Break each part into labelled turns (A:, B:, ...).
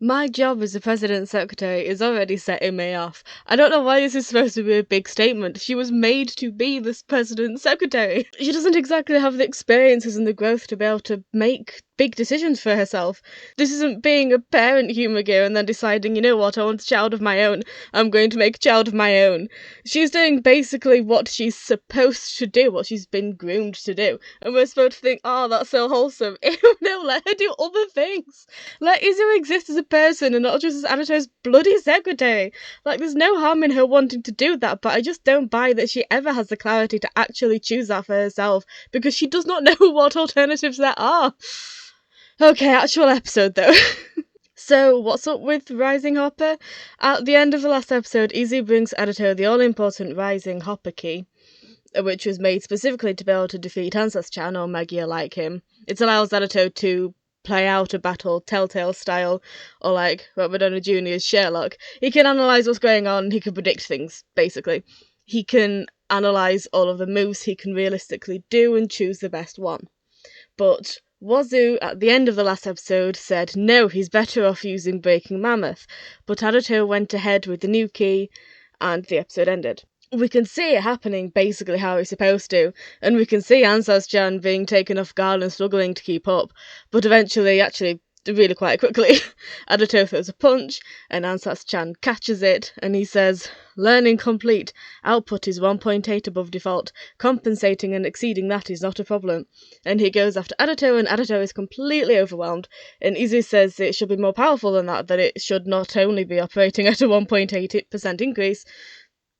A: My job as a president secretary is already setting me off. I don't know why this is supposed to be a big statement. She was made to be this president secretary. She doesn't exactly have the experiences and the growth to be able to make big decisions for herself. This isn't being a parent Humagir and then deciding, you know what, I want a child of my own. I'm going to make a child of my own. She's doing basically what she's supposed to do, what she's been groomed to do. And we're supposed to think, oh, that's so wholesome. Ew, no, let her do other things. Let Izu exist as a person and not just as Aruto's bloody secretary. Like, there's no harm in her wanting to do that, but I just don't buy that she ever has the clarity to actually choose that for herself, because she does not know what alternatives there are. Okay, actual episode though. So, what's up with Rising Hopper? At the end of the last episode, Izu brings Aruto the all-important Rising Hopper key, which was made specifically to be able to defeat Ansas-chan or Magia like him. It allows Aruto to play out a battle Telltale style, or like Robert Downey Jr.'s Sherlock. He can analyse what's going on, he can predict things, basically. He can analyse all of the moves he can realistically do and choose the best one. But Wazu, at the end of the last episode, said no, he's better off using Breaking Mammoth, but Aruto went ahead with the new key, and the episode ended. We can see it happening basically how it's supposed to, and we can see Ansas-chan being taken off guard and struggling to keep up, but eventually, actually, really quite quickly, Aruto throws a punch, and Ansas-chan catches it, and he says, "Learning complete. Output is 1.8 above default. Compensating and exceeding that is not a problem." And he goes after Aruto, and Aruto is completely overwhelmed, and Izu says it should be more powerful than that it should not only be operating at a 1.8% increase.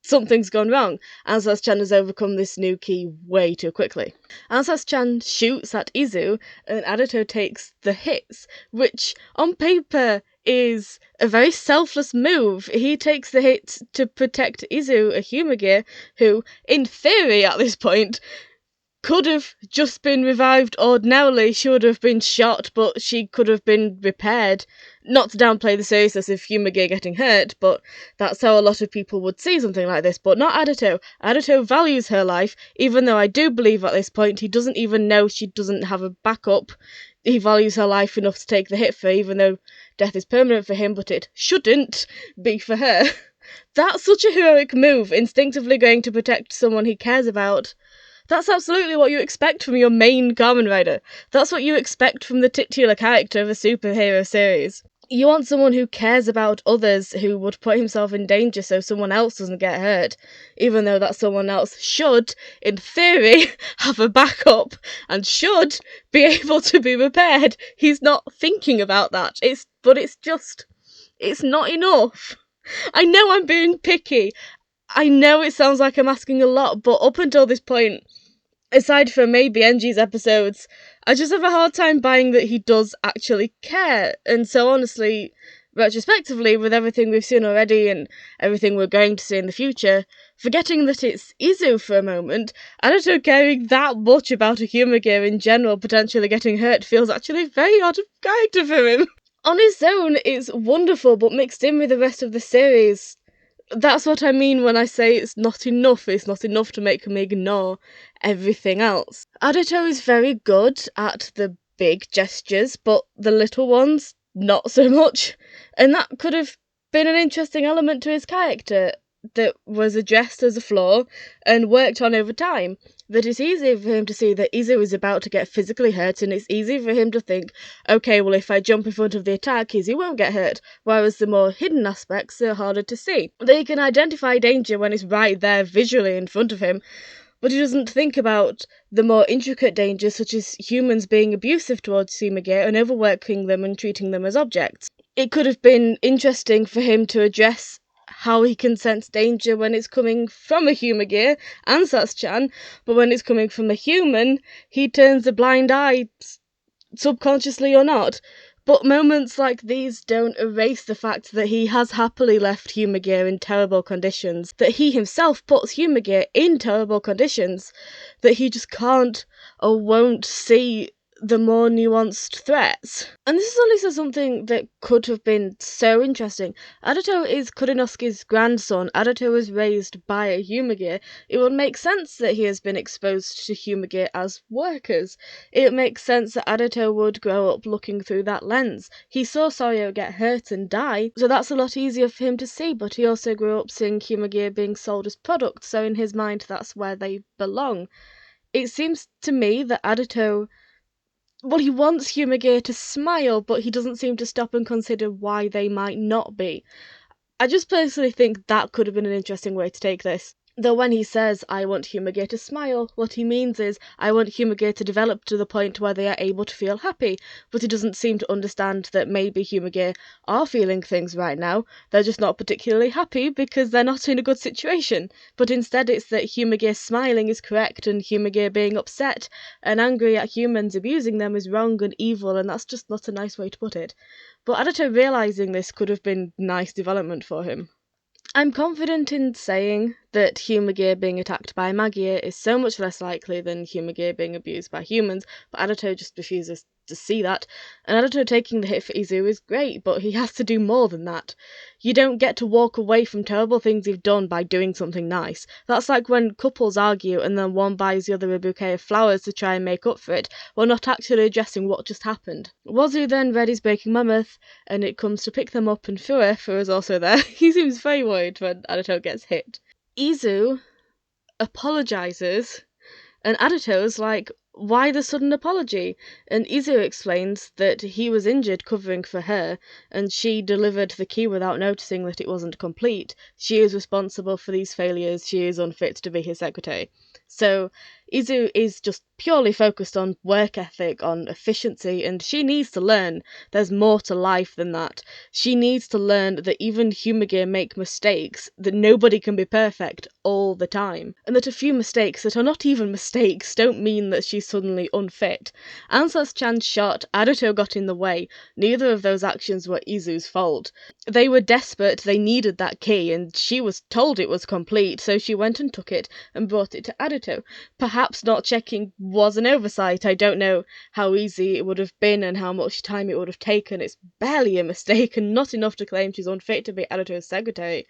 A: Something's gone wrong. Ansas-chan has overcome this new key way too quickly. Ansas-chan shoots at Izu, and Aruto takes the hits, which, on paper, is a very selfless move. He takes the hit to protect Izu, a Humagir, who, in theory at this point, could have just been revived ordinarily. She would have been shot, but she could have been repaired. Not to downplay the seriousness of Humagir getting hurt, but that's how a lot of people would see something like this, but not Aruto. Aruto values her life, even though I do believe at this point he doesn't even know she doesn't have a backup. He values her life enough to take the hit for, even though death is permanent for him, but it shouldn't be for her. That's such a heroic move, instinctively going to protect someone he cares about. That's absolutely what you expect from your main Kamen Rider. That's what you expect from the titular character of a superhero series. You want someone who cares about others, who would put himself in danger so someone else doesn't get hurt, even though that someone else should, in theory, have a backup and should be able to be repaired. He's not thinking about that. It's not enough. I know I'm being picky. I know it sounds like I'm asking a lot, but up until this point, aside from maybe Enji's episodes, I just have a hard time buying that he does actually care. And so honestly, retrospectively, with everything we've seen already and everything we're going to see in the future, forgetting that it's Izu for a moment, Aruto caring that much about a Humagir in general potentially getting hurt feels actually very out of character for him. On its own, it's wonderful, but mixed in with the rest of the series, that's what I mean when I say it's not enough. It's not enough to make me ignore everything else. Aruto is very good at the big gestures, but the little ones, not so much. And that could have been an interesting element to his character that was addressed as a flaw and worked on over time. That it's easy for him to see that Izu is about to get physically hurt, and it's easy for him to think, okay, well, if I jump in front of the attack, Izu won't get hurt, whereas the more hidden aspects are harder to see. That he can identify danger when it's right there visually in front of him, but he doesn't think about the more intricate dangers, such as humans being abusive towards Humagir and overworking them and treating them as objects. It could have been interesting for him to address how he can sense danger when it's coming from a Humagir, Ansas-chan, but when it's coming from a human, he turns a blind eye, subconsciously or not. But moments like these don't erase the fact that he has happily left Humagir in terrible conditions, that he himself puts Humagir in terrible conditions, that he just can't or won't see the more nuanced threats. And this is only something that could have been so interesting. Aruto is Kurinosuke's grandson. Aruto was raised by a Hyuga. It would make sense that he has been exposed to Hyuga as workers. It makes sense that Aruto would grow up looking through that lens. He saw Soryo get hurt and die, so that's a lot easier for him to see, but he also grew up seeing Hyuga being sold as products, so in his mind that's where they belong. It seems to me that Aruto, well, he wants Hyuga to smile, but he doesn't seem to stop and consider why they might not be. I just personally think that could have been an interesting way to take this. Though when he says, I want Hyuga to smile, what he means is, I want Hyuga to develop to the point where they are able to feel happy, but he doesn't seem to understand that maybe Hyuga are feeling things right now, they're just not particularly happy because they're not in a good situation, but instead it's that Hyuga smiling is correct and Hyuga being upset and angry at humans abusing them is wrong and evil, and that's just not a nice way to put it. But Aruto realising this could have been nice development for him. I'm confident in saying that Hyuga being attacked by Magia is so much less likely than Hyuga being abused by humans, but Aruto just refuses to see that, and Aruto taking the hit for Izu is great, but he has to do more than that. You don't get to walk away from terrible things you've done by doing something nice. That's like when couples argue and then one buys the other a bouquet of flowers to try and make up for it, while not actually addressing what just happened. Wazu then read his Breaking Mammoth, and it comes to pick them up, and Fua is also there. He seems very worried when Aruto gets hit. Izu apologizes, and Aruto's like, why the sudden apology? And Izu explains that he was injured covering for her, and she delivered the key without noticing that it wasn't complete. She is responsible for these failures, she is unfit to be his secretary. So Izu is just purely focused on work ethic, on efficiency, and she needs to learn there's more to life than that. She needs to learn that even Hyuga make mistakes, that nobody can be perfect all the time, and that a few mistakes that are not even mistakes don't mean that she's suddenly unfit. Ansatsu-chan's shot, Aruto got in the way. Neither of those actions were Izu's fault. They were desperate, they needed that key, and she was told it was complete, so she went and took it and brought it to Aruto. Perhaps not checking was an oversight. I don't know how easy it would have been and how much time it would have taken. It's barely a mistake and not enough to claim she's unfit to be Aruto's secretary.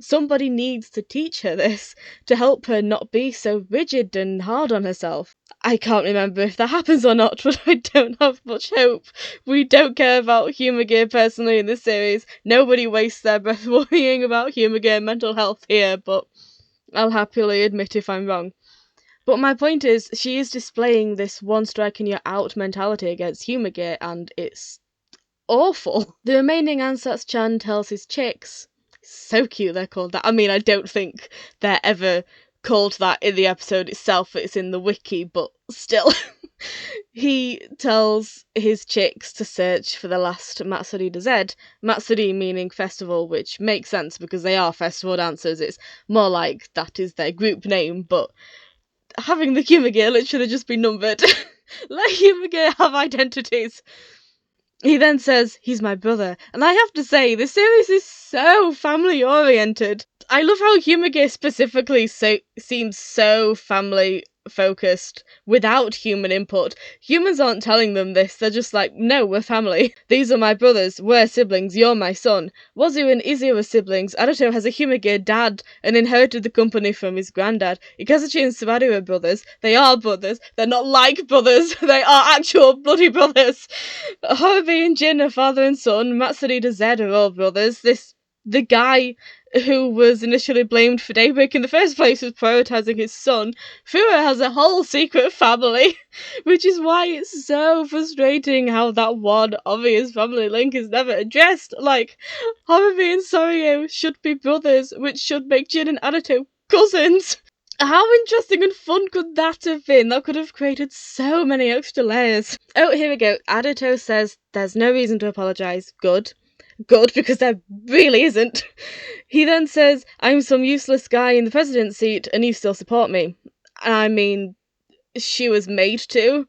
A: Somebody needs to teach her this, to help her not be so rigid and hard on herself. I can't remember if that happens or not, but I don't have much hope. We don't care about Hyuga personally in this series. Nobody wastes their breath worrying about Hyuga mental health here, but I'll happily admit if I'm wrong. But my point is, she is displaying this one strike and you're out mentality against Hyuga, and it's awful. The remaining Ansatsu-chan tells his chicks, so cute they're called that. I mean, I don't think they're ever called that in the episode itself, it's in the wiki, but still. He tells his chicks to search for the last Matsurida Z. Matsuri meaning festival, which makes sense because they are festival dancers. It's more like that is their group name, but having the Hyuga literally just be numbered. Let Hyuga have identities. He then says, he's my brother. And I have to say, this series is so family-oriented. I love how Hyuga specifically seems so family-focused without human input. Humans aren't telling them this, they're just like, no, we're family. These are my brothers, we're siblings, you're my son. Wazu and Izu are siblings. Aruto has a Hyuga dad and inherited the company from his granddad. Ikazuchi and Subaru are brothers. They are brothers. They're not like brothers. They are actual bloody brothers. Horobi and Jin are father and son. Matsurida Z are all brothers. The guy who was initially blamed for Daybreak in the first place was prioritising his son. Fua has a whole secret family, which is why it's so frustrating how that one obvious family link is never addressed. Like, Horobi and Soryo should be brothers, which should make Jin and Aruto cousins. How interesting and fun could that have been? That could have created so many extra layers. Oh, here we go. Aruto says there's no reason to apologise. Good, because there really isn't. He then says, I'm some useless guy in the president's seat and you still support me. I mean, she was made to.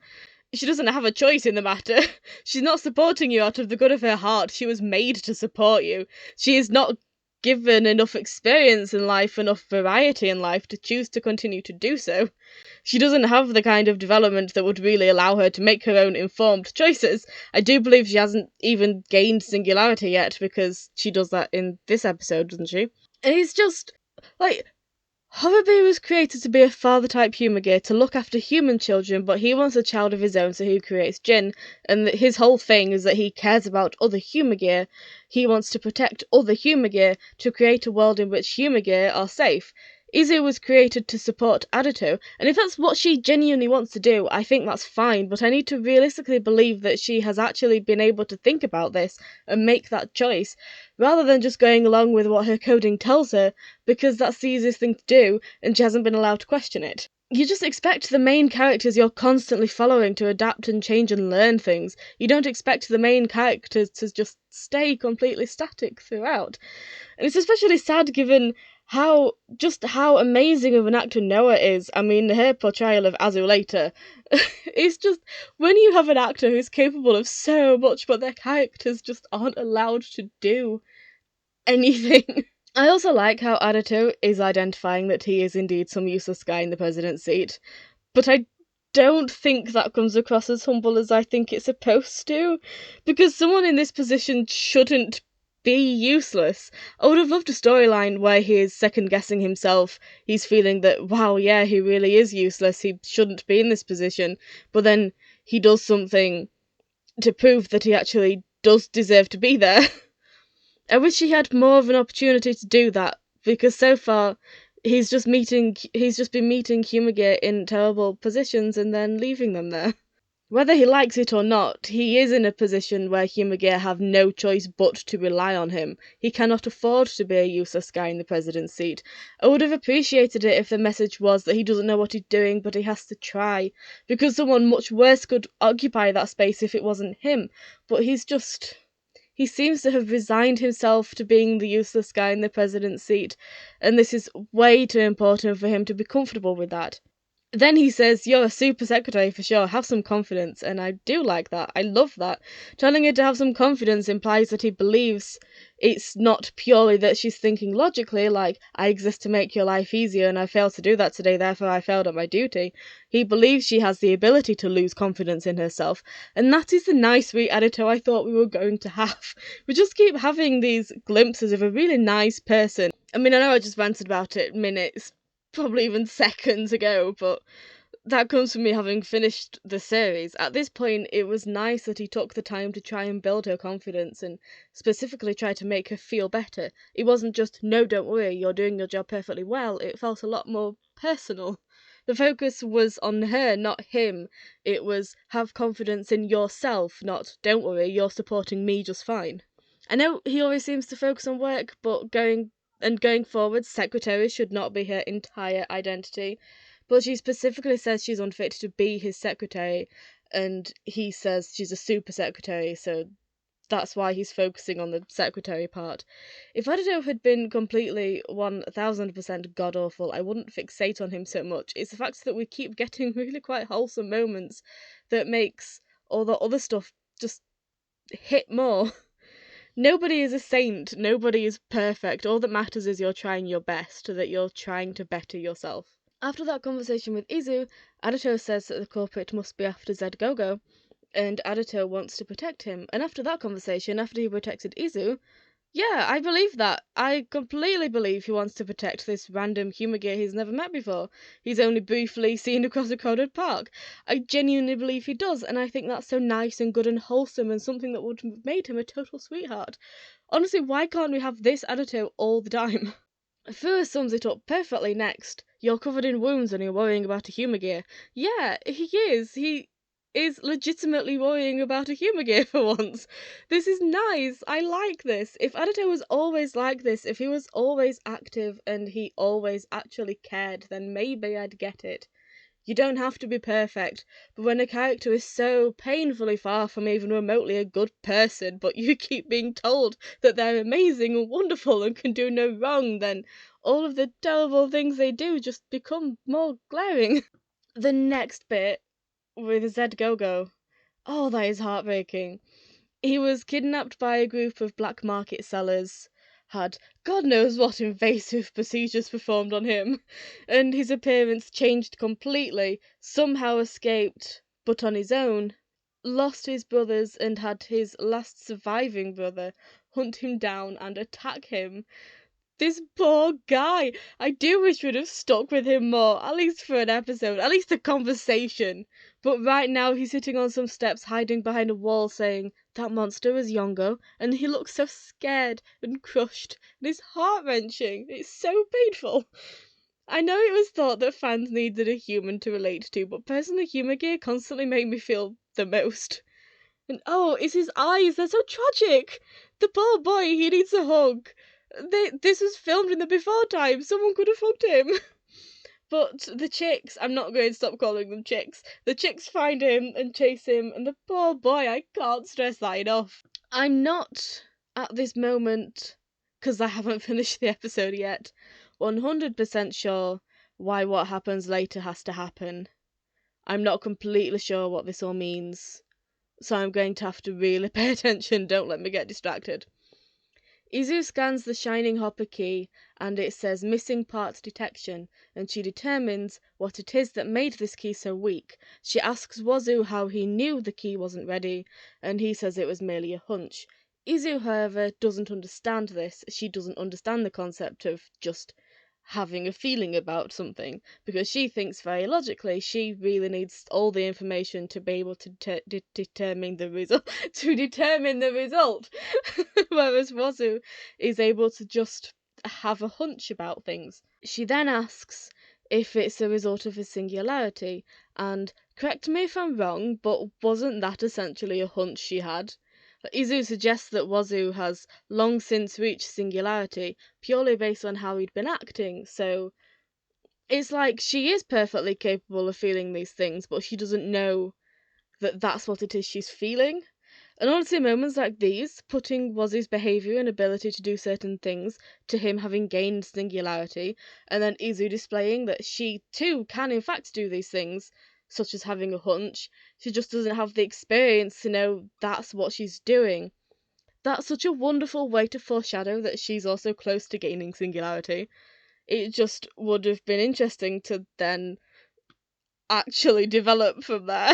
A: She doesn't have a choice in the matter. She's not supporting you out of the good of her heart. She was made to support you. She is not given enough experience in life, enough variety in life to choose to continue to do so. She doesn't have the kind of development that would really allow her to make her own informed choices. I do believe she hasn't even gained singularity yet, because she does that in this episode, doesn't she? And it's just, like, Horribee was created to be a father-type Humagir to look after human children, but he wants a child of his own, so he creates Jin, and his whole thing is that he cares about other Humagir. He wants to protect other Humagir to create a world in which Humagir are safe. Izu was created to support Aruto, and if that's what she genuinely wants to do, I think that's fine, but I need to realistically believe that she has actually been able to think about this and make that choice, rather than just going along with what her coding tells her, because that's the easiest thing to do, and she hasn't been allowed to question it. You just expect the main characters you're constantly following to adapt and change and learn things. You don't expect the main characters to just stay completely static throughout. And it's especially sad given how amazing of an actor Noah is. I mean, her portrayal of Azu later. It's just, when you have an actor who's capable of so much, but their characters just aren't allowed to do anything. I also like how Aruto is identifying that he is indeed some useless guy in the president's seat, but I don't think that comes across as humble as I think it's supposed to, because someone in this position shouldn't be useless. I would have loved a storyline where he is second-guessing himself, he's feeling that, wow, yeah, he really is useless, he shouldn't be in this position, but then he does something to prove that he actually does deserve to be there. I wish he had more of an opportunity to do that, because so far he's just been meeting Humagir in terrible positions and then leaving them there. Whether he likes it or not, he is in a position where Humagir have no choice but to rely on him. He cannot afford to be a useless guy in the president's seat. I would have appreciated it if the message was that he doesn't know what he's doing, but he has to try, because someone much worse could occupy that space if it wasn't him. But he seems to have resigned himself to being the useless guy in the president's seat, and this is way too important for him to be comfortable with that. Then he says, "You're a super secretary for sure, have some confidence," and I do like that. I love that. Telling her to have some confidence implies that he believes it's not purely that she's thinking logically, like, I exist to make your life easier and I failed to do that today, therefore I failed at my duty. He believes she has the ability to lose confidence in herself, and that is the nice, sweet Aruto I thought we were going to have. We just keep having these glimpses of a really nice person. I mean, I know I just ranted about it minutes, probably even seconds ago, but that comes from me having finished the series. At this point, it was nice that he took the time to try and build her confidence and specifically try to make her feel better. It wasn't just, no, don't worry, you're doing your job perfectly well. It felt a lot more personal. The focus was on her, not him. It was, have confidence in yourself, not, don't worry, you're supporting me just fine. I know he always seems to focus on work, but going forward, secretary should not be her entire identity. But she specifically says she's unfit to be his secretary, and he says she's a super secretary, so that's why he's focusing on the secretary part. If Aruto had been completely 1000% god awful, I wouldn't fixate on him so much. It's the fact that we keep getting really quite wholesome moments that makes all the other stuff just hit more. Nobody is a saint, nobody is perfect. All that matters is you're trying your best, that you're trying to better yourself. After that conversation with Izu, Aruto says that the culprit must be after Z-Gogo, and Aruto wants to protect him. And after that conversation, after he protected Izu, yeah, I believe that. I completely believe he wants to protect this random Humagir he's never met before. He's only briefly seen across a crowded park. I genuinely believe he does, and I think that's so nice and good and wholesome and something that would have made him a total sweetheart. Honestly, why can't we have this Aruto all the time? Fua sums it up perfectly next. You're covered in wounds and you're worrying about a Humagir. Yeah, he is. He is legitimately worrying about a Humagir for once. This is nice. I like this. If Aruto was always like this, if he was always active and he always actually cared, then maybe I'd get it. You don't have to be perfect, but when a character is so painfully far from even remotely a good person, but you keep being told that they're amazing and wonderful and can do no wrong, then all of the terrible things they do just become more glaring. The next bit with Z-Gogo. Oh, that is heartbreaking. He was kidnapped by a group of black market sellers, had God knows what invasive procedures performed on him, and his appearance changed completely, somehow escaped, but on his own, lost his brothers and had his last surviving brother hunt him down and attack him. This poor guy. I do wish we'd have stuck with him more, at least for an episode, at least a conversation. But right now he's sitting on some steps hiding behind a wall saying, "That monster was Yongo," and he looks so scared and crushed, and it's heart-wrenching. It's so painful. I know it was thought that fans needed a human to relate to, but personally Humour Gear constantly make me feel the most. And oh, it's his eyes, they're so tragic! The poor boy, he needs a hug. This was filmed in the before time, someone could have hugged him. But the chicks, I'm not going to stop calling them chicks, the chicks find him and chase him, and the poor boy, I can't stress that enough. I'm not, at this moment, because I haven't finished the episode yet, 100% sure why what happens later has to happen. I'm not completely sure what this all means, so I'm going to have to really pay attention, don't let me get distracted. Izu scans the shining hopper key, and it says missing parts detection, and she determines what it is that made this key so weak. She asks Wazu how he knew the key wasn't ready, and he says it was merely a hunch. Izu, however, doesn't understand this. She doesn't understand the concept of just having a feeling about something, because she thinks very logically she really needs all the information to be able to determine the result. Whereas Wazu is able to just have a hunch about things. She then asks if it's a result of a singularity, and correct me if I'm wrong, but wasn't that essentially a hunch she had? Izu suggests that Wazu has long since reached singularity, purely based on how he'd been acting, so it's like she is perfectly capable of feeling these things, but she doesn't know that that's what it is she's feeling. And honestly, moments like these, putting Wazu's behaviour and ability to do certain things to him having gained singularity, and then Izu displaying that she too can in fact do these things, such as having a hunch, she just doesn't have the experience to know that's what she's doing. That's such a wonderful way to foreshadow that she's also close to gaining singularity. It just would have been interesting to then actually develop from there.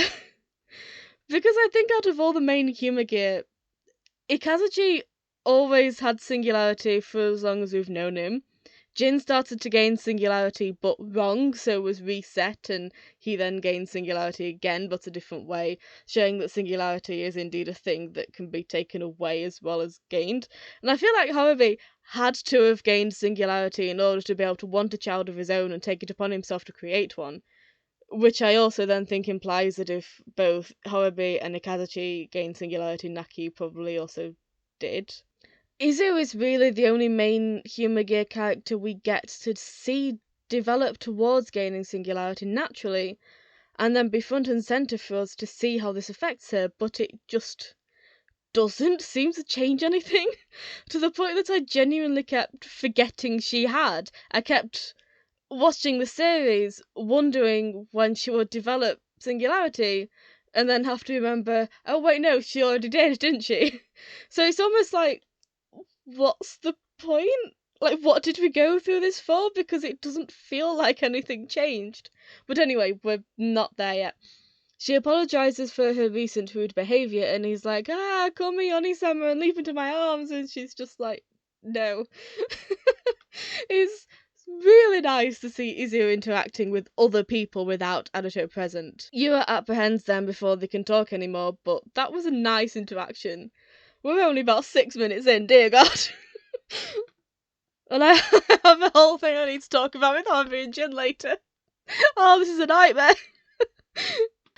A: Because I think out of all the main Humour Gear, Ikazuchi always had singularity for as long as we've known him. Jin started to gain singularity but wrong, so was reset, and he then gained singularity again but a different way, showing that singularity is indeed a thing that can be taken away as well as gained. And I feel like Haruhi had to have gained singularity in order to be able to want a child of his own and take it upon himself to create one. Which I also then think implies that if both Haruhi and Ikazuchi gained singularity, Naki probably also did. Izu is really the only main Humour Gear character we get to see develop towards gaining singularity naturally, and then be front and centre for us to see how this affects her, but it just doesn't seem to change anything, to the point that I genuinely kept forgetting she had. I kept watching the series, wondering when she would develop singularity, and then have to remember, oh wait, no, she already did, didn't she? So it's almost like, what's the point? Like, what did we go through this for? Because it doesn't feel like anything changed. But anyway, we're not there yet. She apologises for her recent rude behaviour, and he's like, call me Oni-sama and leap into my arms, and she's just like, no. It's really nice to see Izu interacting with other people without Aruto present. Yua apprehends them before they can talk anymore, but that was a nice interaction. We're only about 6 minutes in, dear God. And I have a whole thing I need to talk about with Harvey and Jin later. Oh, this is a nightmare.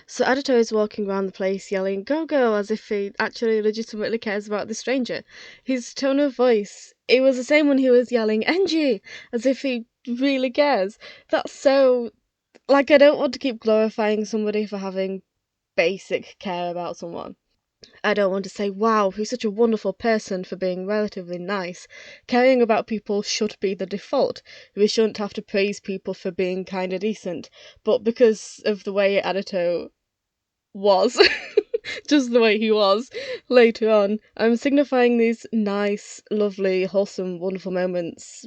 A: So Aruto is walking around the place yelling, "Go, go," as if he actually legitimately cares about the stranger. His tone of voice, it was the same when he was yelling, "Enji," as if he really cares. That's so... Like, I don't want to keep glorifying somebody for having basic care about someone. I don't want to say, wow, he's such a wonderful person for being relatively nice. Caring about people should be the default. We shouldn't have to praise people for being kinda decent. But because of the way Aruto was, just the way he was later on. I'm signifying these nice, lovely, wholesome, wonderful moments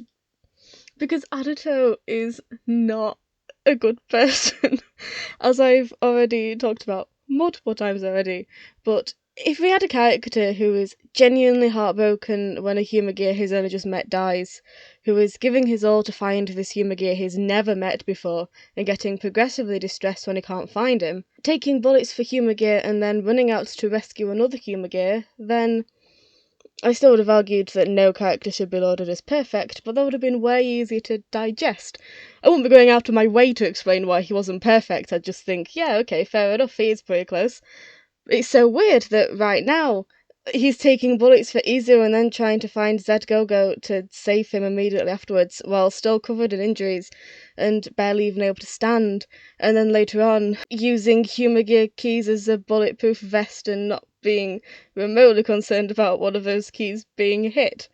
A: because Aruto is not a good person, as I've already talked about multiple times already. But if we had a character who is genuinely heartbroken when a Hyuga he's only just met dies, who is giving his all to find this Hyuga he's never met before, and getting progressively distressed when he can't find him, taking bullets for Hyuga and then running out to rescue another Hyuga, then I still would have argued that no character should be lauded as perfect, but that would have been way easier to digest. I wouldn't be going out of my way to explain why he wasn't perfect. I'd just think, yeah, okay, fair enough, he is pretty close. It's so weird that right now he's taking bullets for Izu and then trying to find Z-Gogo to save him immediately afterwards while still covered in injuries and barely even able to stand, and then later on using Hyuga keys as a bulletproof vest and not being remotely concerned about one of those keys being hit.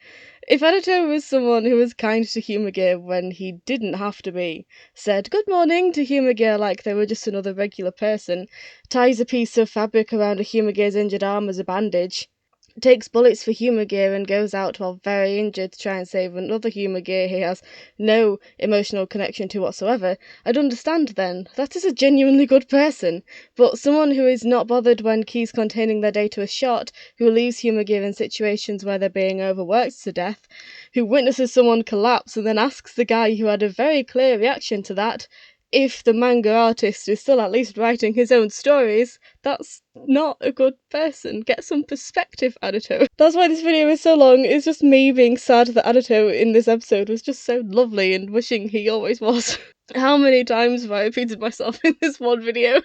A: If Aruto was someone who was kind to Hyuga when he didn't have to be, said good morning to Hyuga like they were just another regular person, ties a piece of fabric around a Hyuga's injured arm as a bandage, takes bullets for Hyuga and goes out while very injured to try and save another Hyuga he has no emotional connection to whatsoever, I'd understand then. That is a genuinely good person. But someone who is not bothered when keys containing their data are shot, who leaves Hyuga in situations where they're being overworked to death, who witnesses someone collapse and then asks the guy who had a very clear reaction to that if the manga artist is still at least writing his own stories, that's not a good person. Get some perspective, Aruto. That's why this video is so long. It's just me being sad that Aruto in this episode was just so lovely and wishing he always was. How many times have I repeated myself in this one video?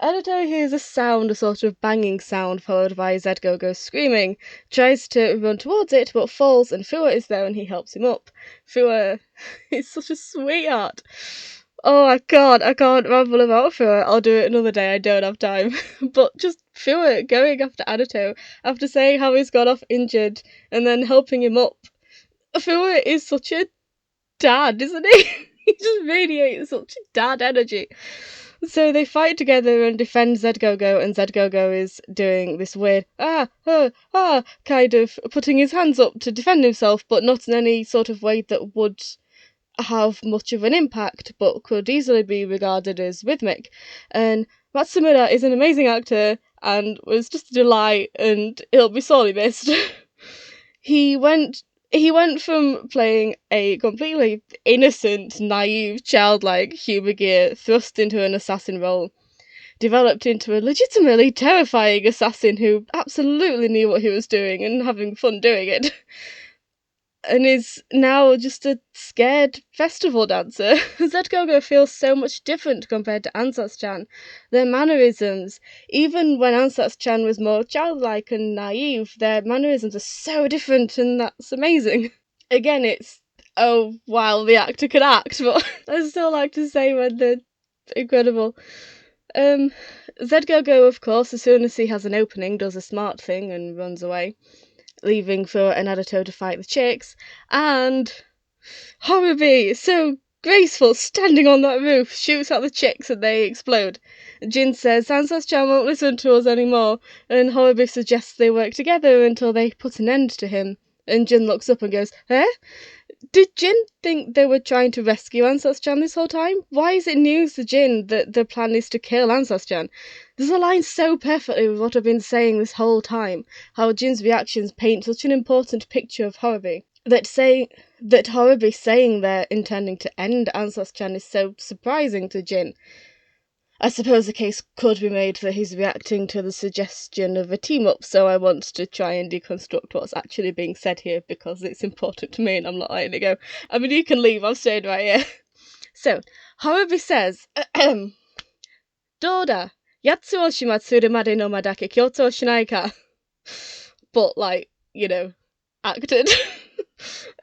A: Aruto hears a sound, a sort of banging sound, followed by Z-Gogo screaming, tries to run towards it, but falls, and Fua is there and he helps him up. Fua is such a sweetheart. Oh, I can't ramble about Fua. I'll do it another day, I don't have time. But just Fua going after Aruto, after saying how he's got off injured, and then helping him up. Fua is such a dad, isn't he? He just radiates such dad energy. So they fight together and defend Z-Gogo, and Z-Gogo is doing this weird kind of putting his hands up to defend himself, but not in any sort of way that would have much of an impact, but could easily be regarded as rhythmic. And Matsurida is an amazing actor and was just a delight, and he'll be sorely missed. He went from playing a completely innocent, naive, childlike Hyuga thrust into an assassin role, developed into a legitimately terrifying assassin who absolutely knew what he was doing and having fun doing it, and is now just a scared festival dancer. Z-Gogo feels so much different compared to Ansatsu-chan. Their mannerisms, even when Ansatsu-chan was more childlike and naive, their mannerisms are so different, and that's amazing. Again, it's, oh wow, the actor can act, but I still like to say when they're incredible. Z-Gogo, of course, as soon as he has an opening, does a smart thing and runs away, leaving Fua and Aruto to fight the chicks, and Harubi, so graceful, standing on that roof, shoots at the chicks and they explode. Jin says Ansatsu-chan won't listen to us anymore, and Harubi suggests they work together until they put an end to him, and Jin looks up and goes, eh? Did Jin think they were trying to rescue Ansatsu-chan this whole time? Why is it news to Jin that the plan is to kill Ansatsu-chan? This aligns so perfectly with what I've been saying this whole time, how Jin's reactions paint such an important picture of Harubi. That Harubi saying they're intending to end Ansatsu-chan is so surprising to Jin. I suppose the case could be made that he's reacting to the suggestion of a team-up, so I want to try and deconstruct what's actually being said here because it's important to me and I'm not letting it go. I mean, you can leave, I'm staying right here. So, Harubi says, Doda, yatsu o shimatsuru made no madake kyoto shinai ka? But, like, you know, acted.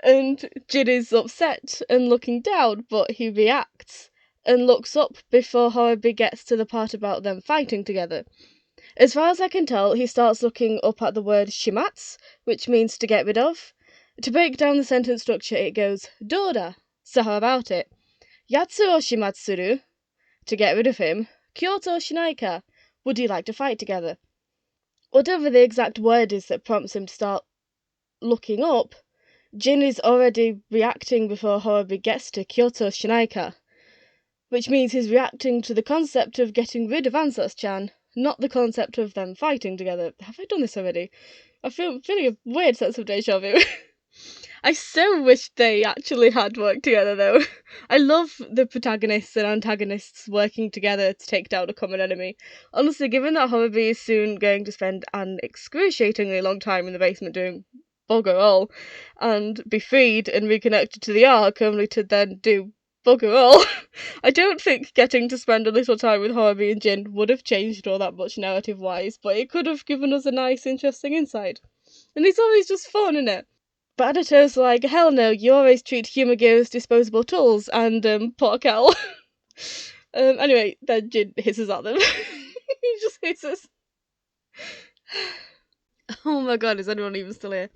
A: And Jin is upset and looking down, but he reacts and looks up before Harubi gets to the part about them fighting together. As far as I can tell, he starts looking up at the word shimatsu, which means to get rid of. To break down the sentence structure, it goes, Doda, so how about it? Yatsu o shimatsuru, to get rid of him. Kyoto shinai ka, would you like to fight together? whatever the exact word is that prompts him to start looking up, Jin is already reacting before Horobi gets to Kyoto Shinaika, which means he's reacting to the concept of getting rid of Ansatz-chan, not the concept of them fighting together. Have I done this already? I feel feeling a weird sense of deja vu. I so wish they actually had worked together, though. I love the protagonists and antagonists working together to take down a common enemy. Honestly, given that Horobi is soon going to spend an excruciatingly long time in the basement doing bugger all, and be freed and reconnected to the Ark, only to then do bugger all, I don't think getting to spend a little time with Horobi and Jin would have changed all that much narrative-wise, but it could have given us a nice, interesting insight. And it's always just fun, innit? But Adato's like, hell no, you always treat Humagir as disposable tools, and, poor Kel. Anyway, then Jin hisses at them. He just hisses. Oh my god, is anyone even still here?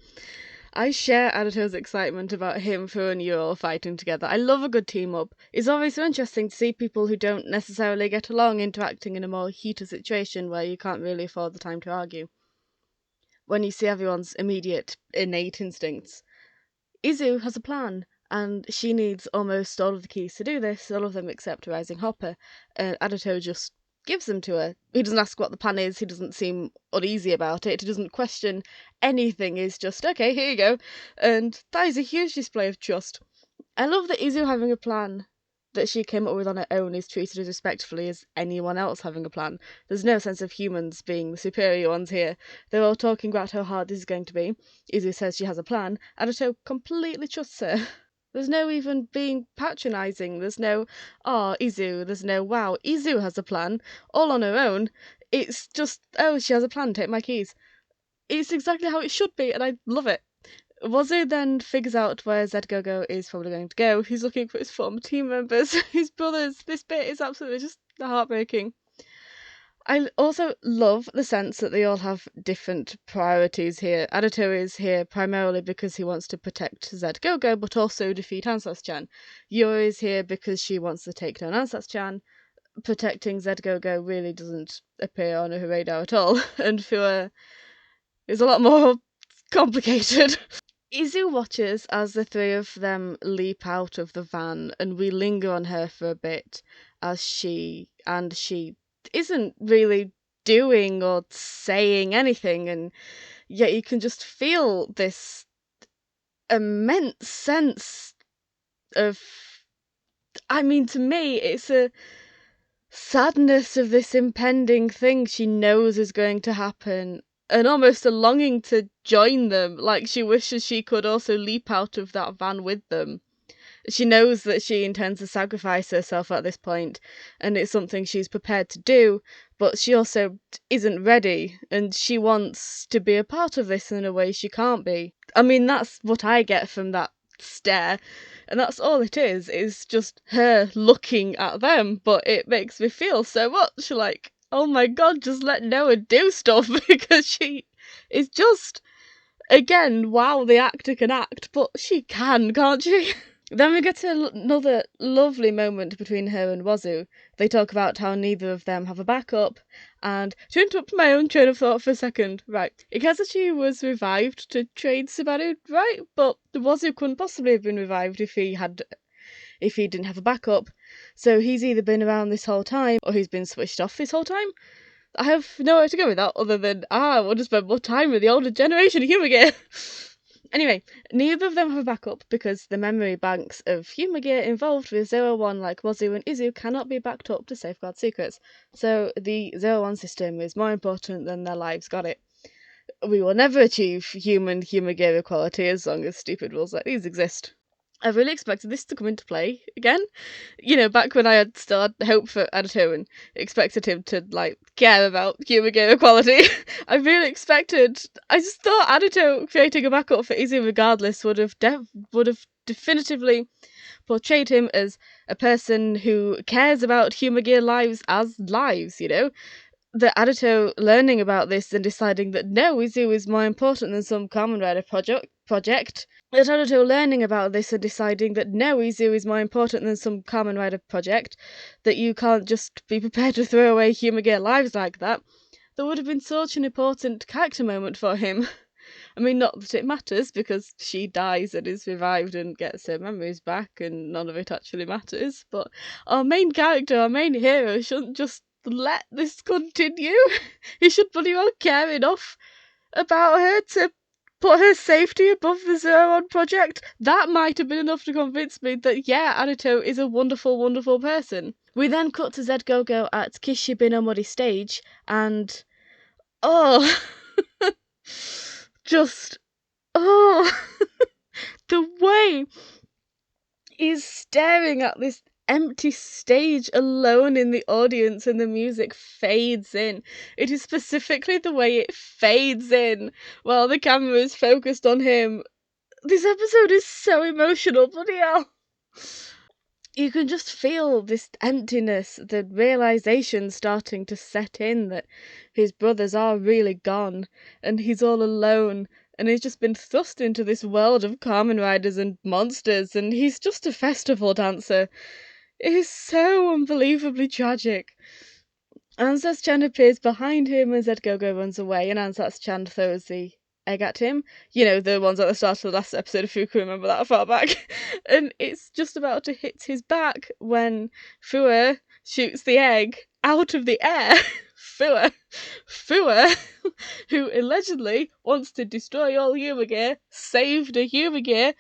A: I share Adato's excitement about him and Yuro fighting together. I love a good team-up. It's always so interesting to see people who don't necessarily get along interacting in a more heated situation where you can't really afford the time to argue. When you see everyone's immediate, innate instincts. Izu has a plan, and she needs almost all of the keys to do this, all of them except Rising Hopper. Adato just gives them to her. He doesn't ask what the plan is, he doesn't seem uneasy about it, he doesn't question anything, he's just, okay, here you go. And that is a huge display of trust. I love that Izu having a plan that she came up with on her own is treated as respectfully as anyone else having a plan. There's no sense of humans being the superior ones here. They're all talking about how hard this is going to be. Izu says she has a plan. Adato completely trusts her. There's no even being patronising. There's no, oh, Izu. There's no, wow, Izu has a plan. All on her own. It's just, oh, she has a plan, take my keys. It's exactly how it should be, and I love it. Wazu then figures out where Z-Gogo is probably going to go. He's looking for his former team members, his brothers. This bit is absolutely just heartbreaking. I also love the sense that they all have different priorities here. Adato is here primarily because he wants to protect Z-Gogo, but also defeat Ansatz-chan. Yuri is here because she wants to take down Ansatz-chan. Protecting Z-Gogo really doesn't appear on her radar at all, and for her, it's a lot more complicated. Izu watches as the three of them leap out of the van, and we linger on her for a bit as she isn't really doing or saying anything, and yet you can just feel this immense sense of, I mean, to me, it's a sadness of this impending thing she knows is going to happen, and almost a longing to join them, like she wishes she could also leap out of that van with them. She knows that she intends to sacrifice herself at this point, and it's something she's prepared to do, but she also isn't ready, and she wants to be a part of this in a way she can't be. I mean, that's what I get from that stare, and that's all it is just her looking at them, but it makes me feel so much like, oh my god, just let Noah do stuff, because she is just, again, wow, the actor can act, but she can't she? Then we get to another lovely moment between her and Wazu. They talk about how neither of them have a backup, and to interrupt my own train of thought for a second, right, Ikazuchi was revived to trade Subaru, right? But Wazu couldn't possibly have been revived if he didn't have a backup. So he's either been around this whole time, or he's been switched off this whole time. I have nowhere to go with that other than, I want to spend more time with the older generation of Humagir. Anyway, neither of them have a backup because the memory banks of Humagir involved with 01 like Wazu and Izu cannot be backed up to safeguard secrets. So the 01 system is more important than their lives, got it. We will never achieve human Humagir equality as long as stupid rules like these exist. I really expected this to come into play again. You know, back when I had still had hope for Adato and expected him to, like, care about Humagir equality. I just thought Adato creating a backup for Izu regardless would have definitively portrayed him as a person who cares about Humagir lives as lives, you know? The Adato learning about this and deciding that no, Izu is more important than some Kamen Rider project. That Adato learning about this and deciding that no, Izu is more important than some Kamen Rider project. That you can't just be prepared to throw away Humagir lives like that. That would have been such an important character moment for him. I mean, not that it matters, because she dies and is revived and gets her memories back, and none of it actually matters, but our main character, our main hero, shouldn't just let this continue. He should bloody well care enough about her to put her safety above the Zero One project. That might have been enough to convince me that, yeah, Aruto is a wonderful, wonderful person. We then cut to Z-Gogo at Kishibinomori stage, and oh, just, oh, the way he's staring at this empty stage alone in the audience and the music fades in. It is specifically the way it fades in while the camera is focused on him. This episode is so emotional, bloody hell. You can just feel this emptiness, the realization starting to set in that his brothers are really gone and he's all alone and he's just been thrust into this world of Kamen Riders and monsters and he's just a festival dancer. It is so unbelievably tragic. Ansatz-chan appears behind him as Z-Gogo runs away and Ansatz-chan throws the egg at him. You know, the ones at the start of the last episode, if you can remember that far back. And it's just about to hit his back when Fua shoots the egg out of the air. Fua, who allegedly wants to destroy all Humagir, saved a Humagir,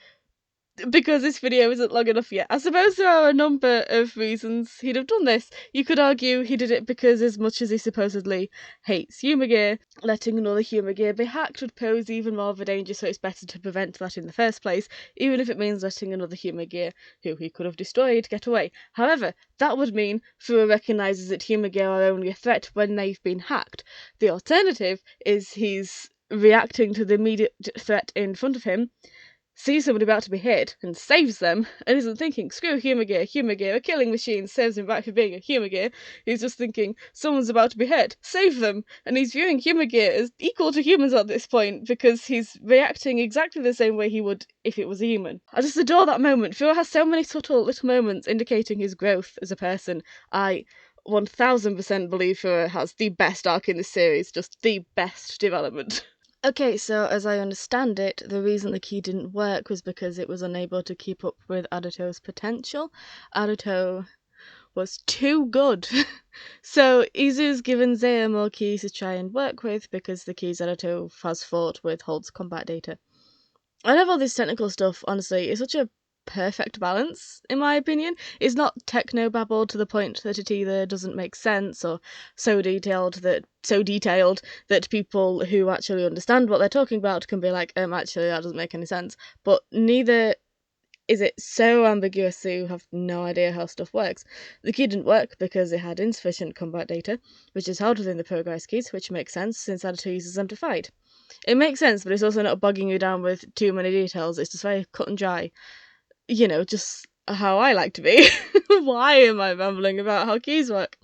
A: because this video isn't long enough yet. I suppose there are a number of reasons he'd have done this. You could argue he did it because as much as he supposedly hates Humagir, letting another Humagir be hacked would pose even more of a danger, so it's better to prevent that in the first place, even if it means letting another Humagir, who he could have destroyed, get away. However, that would mean Fua recognises that Humagir are only a threat when they've been hacked. The alternative is he's reacting to the immediate threat in front of him, sees somebody about to be hit and saves them, and isn't thinking, screw Humagir, a killing machine saves him back for being a Humagir. He's just thinking, someone's about to be hit, save them, and he's viewing Humagir as equal to humans at this point, because he's reacting exactly the same way he would if it was a human. I just adore that moment. Fua has so many subtle little moments indicating his growth as a person. I 1000% believe Fua has the best arc in this series, just the best development. Okay, so as I understand it, the reason the key didn't work was because it was unable to keep up with Aruto's potential. Aruto was too good. So Izu's given Zaya more keys to try and work with because the keys Aruto has fought with holds combat data. I love all this technical stuff, honestly. It's such a perfect balance, in my opinion. It's not techno-babble to the point that it either doesn't make sense or so detailed that people who actually understand what they're talking about can be like, actually that doesn't make any sense. But neither is it so ambiguous that you have no idea how stuff works. The key didn't work because it had insufficient combat data, which is held within the progress keys, which makes sense since Aruto uses them to fight. It makes sense, but it's also not bogging you down with too many details. It's just very cut and dry. You know, just how I like to be. Why am I rambling about how keys work?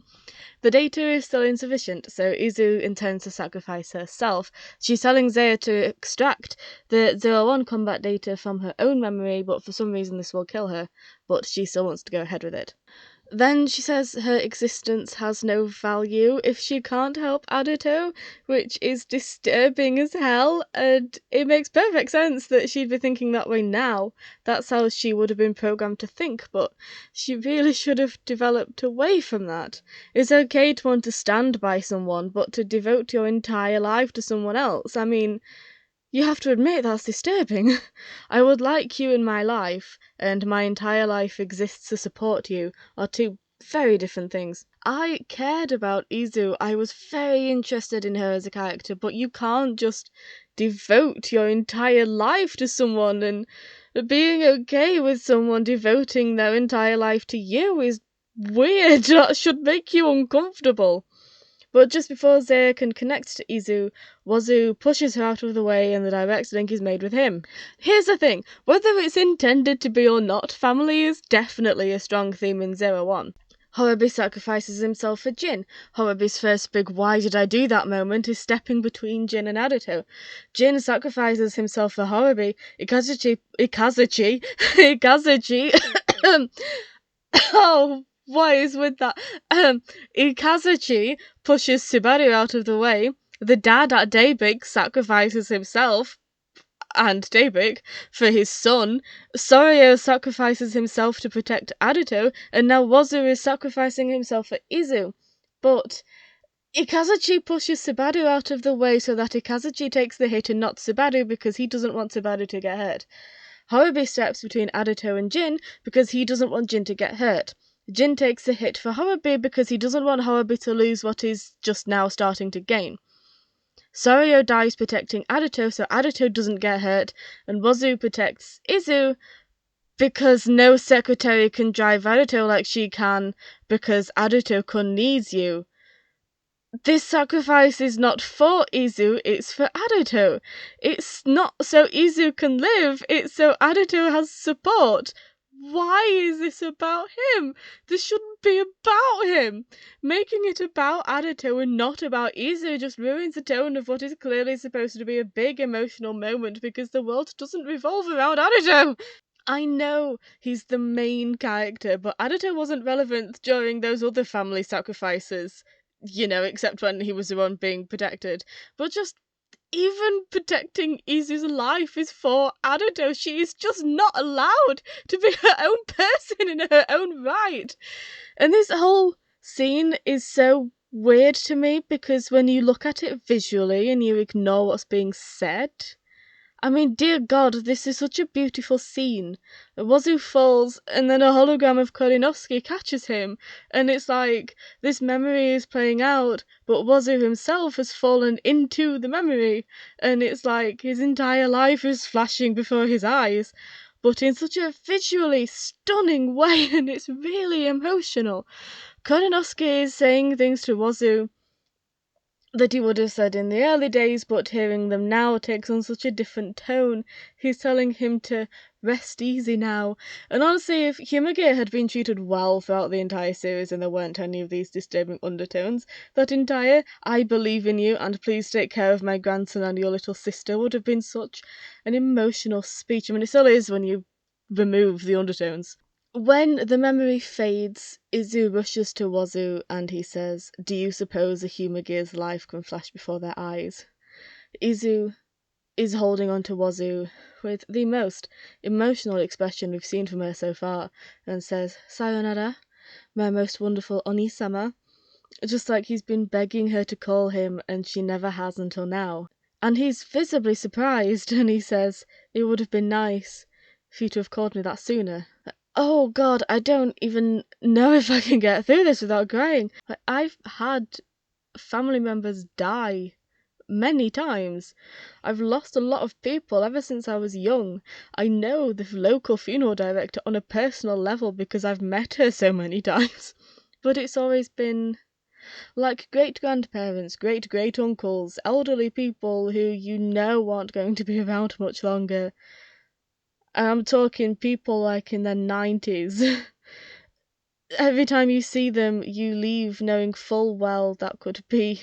A: The data is still insufficient, so Izu intends to sacrifice herself. She's telling Zaya to extract the 01 combat data from her own memory, but for some reason this will kill her, but she still wants to go ahead with it. Then she says her existence has no value if she can't help Aruto, which is disturbing as hell, and it makes perfect sense that she'd be thinking that way now. That's how she would have been programmed to think, but she really should have developed away from that. It's okay to want to stand by someone, but to devote your entire life to someone else, I mean, you have to admit that's disturbing. I would like you in my life, and my entire life exists to support you, are two very different things. I cared about Izu, I was very interested in her as a character, but you can't just devote your entire life to someone, and being okay with someone devoting their entire life to you is weird. That should make you uncomfortable. But just before Zaya can connect to Izu, Wazu pushes her out of the way and the direct link is made with him. Here's the thing, whether it's intended to be or not, family is definitely a strong theme in 01. Horobi sacrifices himself for Jin. Horobi's first big why did I do that moment is stepping between Jin and Aruto. Jin sacrifices himself for Horobi. Ikazuchi. Oh, what is with that? Ikazuchi pushes Subaru out of the way. The dad at Daybreak sacrifices himself and Daybreak for his son. Soryo sacrifices himself to protect Aruto, and now Wazu is sacrificing himself for Izu. But Ikazuchi pushes Subaru out of the way so that Ikazuchi takes the hit and not Subaru because he doesn't want Subaru to get hurt. Horobi steps between Aruto and Jin because he doesn't want Jin to get hurt. Jin takes the hit for Horobi because he doesn't want Horobi to lose what he's just now starting to gain. Soryo dies protecting Aruto so Aruto doesn't get hurt, and Wazu protects Izu because no secretary can drive Aruto like she can because Aruto-kun needs you. This sacrifice is not for Izu, it's for Aruto. It's not so Izu can live, it's so Aruto has support. Why is this about him? This shouldn't be about him. Making it about Aruto and not about Izu just ruins the tone of what is clearly supposed to be a big emotional moment because the world doesn't revolve around Aruto. I know he's the main character, but Aruto wasn't relevant during those other family sacrifices. Except when he was the one being protected. But just even protecting Izu's life is for Aruto. She is just not allowed to be her own person in her own right. And this whole scene is so weird to me because when you look at it visually and you ignore what's being said, I mean, dear God, this is such a beautiful scene. Wazu falls, and then a hologram of Korinovsky catches him, and it's like, this memory is playing out, but Wazu himself has fallen into the memory, and it's like, his entire life is flashing before his eyes, but in such a visually stunning way, and it's really emotional. Korinovsky is saying things to Wazu that he would have said in the early days, but hearing them now takes on such a different tone. He's telling him to rest easy now. And honestly, if Hyuga had been treated well throughout the entire series and there weren't any of these disturbing undertones, that entire "I believe in you and please take care of my grandson and your little sister" would have been such an emotional speech. I mean, it still is when you remove the undertones. When the memory fades, Izu rushes to Wazu and he says, "Do you suppose a Hyuga's life can flash before their eyes?" Izu is holding on to Wazu with the most emotional expression we've seen from her so far and says, "Sayonara, my most wonderful Oni-sama," just like he's been begging her to call him and she never has until now. And he's visibly surprised and he says, "It would have been nice for you to have called me that sooner." Oh God, I don't even know if I can get through this without crying. I've had family members die many times. I've lost a lot of people ever since I was young. I know the local funeral director on a personal level because I've met her so many times. But it's always been like great-grandparents, great-great-uncles, elderly people who aren't going to be around much longer. And I'm talking people like in their 90s. Every time you see them, you leave knowing full well that could be.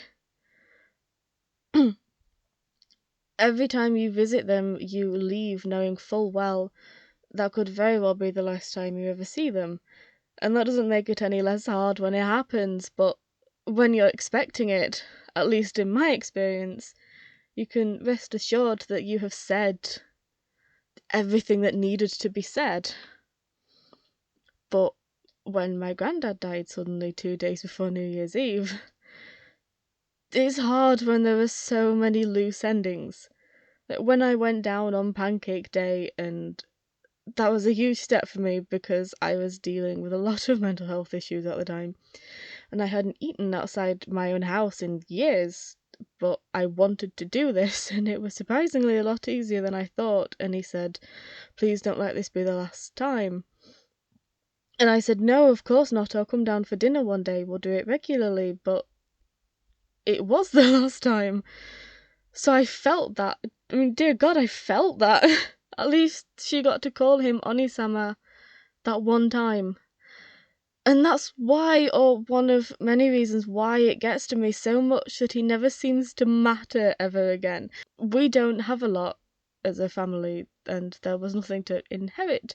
A: Every time you visit them, you leave knowing full well that could very well be the last time you ever see them. And that doesn't make it any less hard when it happens, but when you're expecting it, at least in my experience, you can rest assured that you have said everything that needed to be said. But when my granddad died suddenly 2 days before New Year's Eve, it's hard when there are so many loose endings. Like when I went down on Pancake Day, and that was a huge step for me because I was dealing with a lot of mental health issues at the time, and I hadn't eaten outside my own house in years, but I wanted to do this, and it was surprisingly a lot easier than I thought, and he said, "Please don't let this be the last time." And I said, "No, of course not, I'll come down for dinner one day, we'll do it regularly," but it was the last time. So I felt that. I mean, dear God, I felt that. At least she got to call him Oni-sama that one time. And that's why, or one of many reasons why it gets to me so much that he never seems to matter ever again. We don't have a lot as a family, and there was nothing to inherit.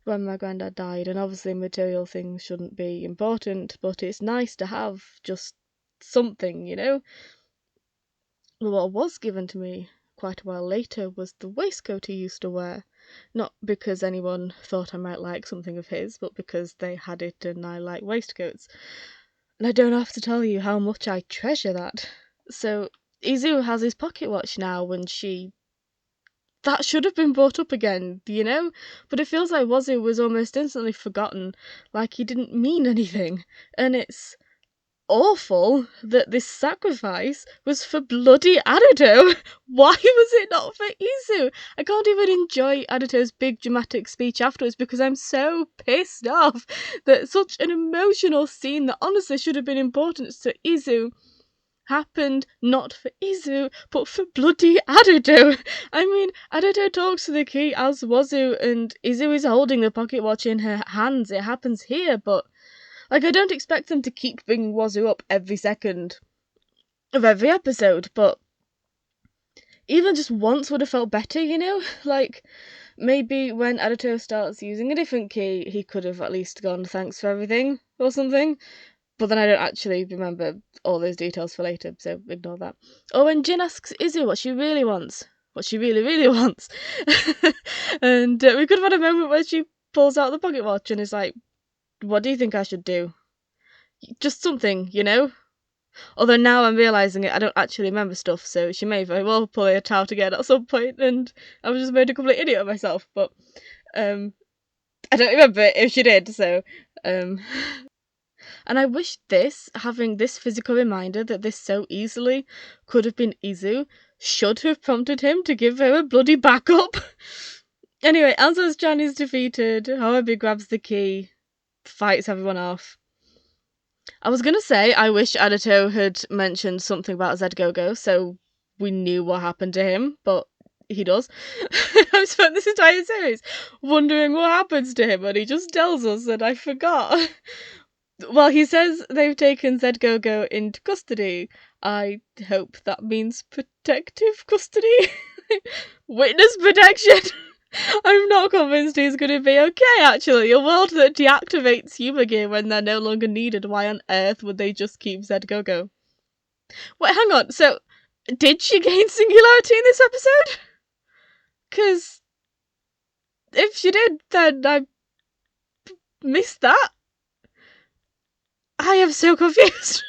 A: when my granddad died, and obviously material things shouldn't be important, but it's nice to have just something, you know? But what was given to me quite a while later was the waistcoat he used to wear. Not because anyone thought I might like something of his, but because they had it and I like waistcoats. And I don't have to tell you how much I treasure that. So, Izu has his pocket watch now, and that should have been brought up again, you know? But it feels like Wazoo was almost instantly forgotten, like he didn't mean anything. And it's awful that this sacrifice was for bloody Aruto. Why was it not for Izu? I can't even enjoy Aruto's big dramatic speech afterwards because I'm so pissed off that such an emotional scene that honestly should have been important to Izu happened not for Izu, but for bloody Aruto. I mean, Aruto talks to the key as Wazoo, and Izu is holding the pocket watch in her hands. It happens here, but like, I don't expect them to keep bringing Wazoo up every second of every episode, but even just once would have felt better, you know? Like, maybe when Aruto starts using a different key, he could have at least gone, thanks for everything, or something. But then I don't actually remember all those details for later, so ignore that. Or when Jin asks Izu what she really wants. What she really, really wants. And we could have had a moment where she pulls out the pocket watch and is like, what do you think I should do? Just something, you know? Although now I'm realising it, I don't actually remember stuff, so she may very well pull it out again at some point, and I was just made a complete idiot of myself, but I don't remember it if she did, so and I wish having this physical reminder that this so easily could have been Izu, should have prompted him to give her a bloody backup. Anyway, Anzo's-chan is defeated, Hawabi grabs the key, fights everyone off. I was gonna say, I wish Aruto had mentioned something about Z-Go-Go, so we knew what happened to him, but he does. I've spent this entire series wondering what happens to him, and he just tells us, and I forgot. Well, he says they've taken Z-Go-Go into custody. I hope that means protective custody? Witness protection? I'm not convinced he's going to be okay, actually. A world that deactivates human gear when they're no longer needed. Why on earth would they just keep Z-Go-Go? Wait, hang on. So, did she gain singularity in this episode? Because if she did, then I missed that. I am so confused.